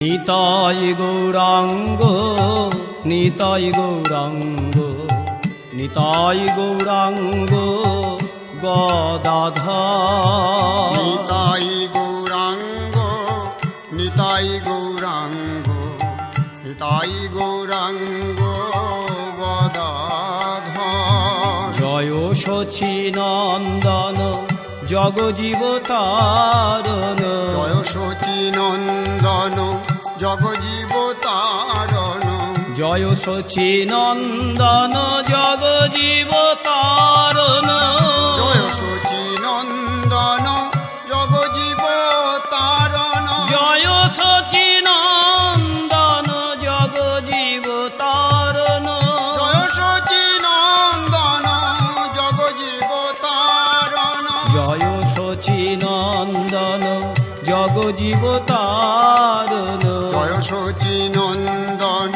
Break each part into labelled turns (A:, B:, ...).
A: নিতাই গৌরাঙ্গ নিতাই গৌরাঙ্গ নিতাই গৌরাঙ্গ গদাধর।
B: নিতাই গৌরাঙ্গ নিতাই গৌরাঙ্গ নিতাই গৌরাঙ্গ গদাধর।
A: জয় সচিনন্দন জগজীবতারণ।
B: জয় সচিনন্দন জগজীবতারণ।
A: জয় সচিনন্দন জগজীবতারণ।
B: জয় সচিনন্দন জগজীবতারণ।
A: জয় সচিনন্দন জগজীবতারণ।
B: জয় সচিনন্দন জগজীবতারণ।
A: জয় সচিনন্দন জগজীবতারণ।
B: জয় সচিনন্দন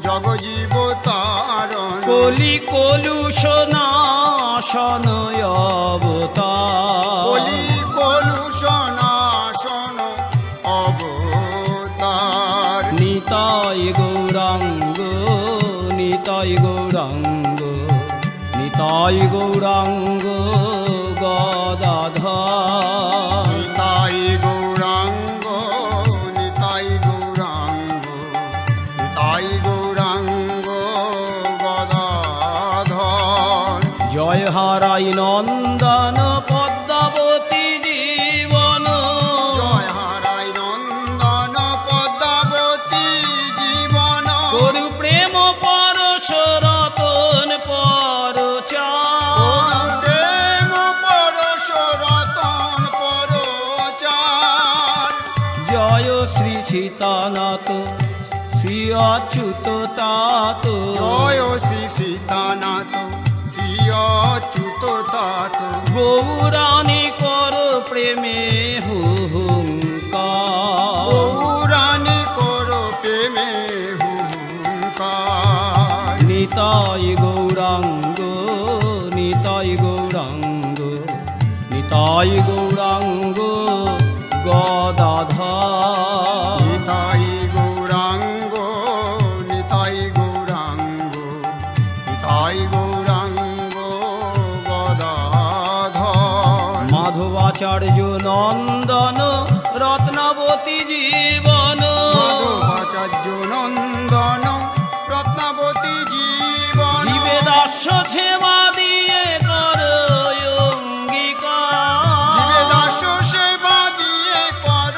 B: জগজীবতারণ।
A: কলি কলুষ নাশন অবতার।
B: কলি কলুষ নাশন অবতার।
A: নিতাই গৌরাঙ্গ নিতাই গৌরাঙ্গ নিতাই গৌরাঙ্গ গদাধর।
B: নিতাই গৌরাঙ্গ নিতাই গৌরাঙ্গ নিতাই গৌরাঙ্গ গদাধর।
A: জয় হারাই নন্দন পদ্মাবতী জীবন।
B: জয় হারাই নন্দন পদ্মাবতী জীবন।
A: করু প্রেম পরশ রতন পরচার।
B: প্রেম পরশ রতন পরচার।
A: জয় শ্রী সীতানাথ শ্রী অচ্যুত তাত।
B: জয় শ্রী সীতানাথ শ্রী অচ্যুত তাত।
A: গৌরানী কর প্রেমে হুঙ্কার।
B: গৌরানী কর প্রেমে হুঙ্কার।
A: নিতাই গৌরাঙ্গ নিতাই গৌরাঙ্গ নিতাই গৌরাঙ্গ গদাধর।
B: নিতাই গৌরাঙ্গ নিতাই গৌরাঙ্গ নিতাই গৌরাঙ্গ গদাধর।
A: মাধবাচার্য নন্দন রত্নাবতী জীবন।
B: মাধবাচার্য নন্দন রত্নাবতী জীবন।
A: জীবে দাস্য সেবা দিয়ে কর অঙ্গীকার।
B: জীবে দাস সেবা দিয়ে কর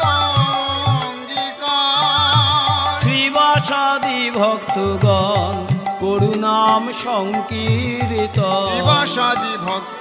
B: অঙ্গীকার।
A: শ্রীবাসাদি ভক্তগণ করুণাম সংকীর্তন।
B: শিবাসাদি ভক্ত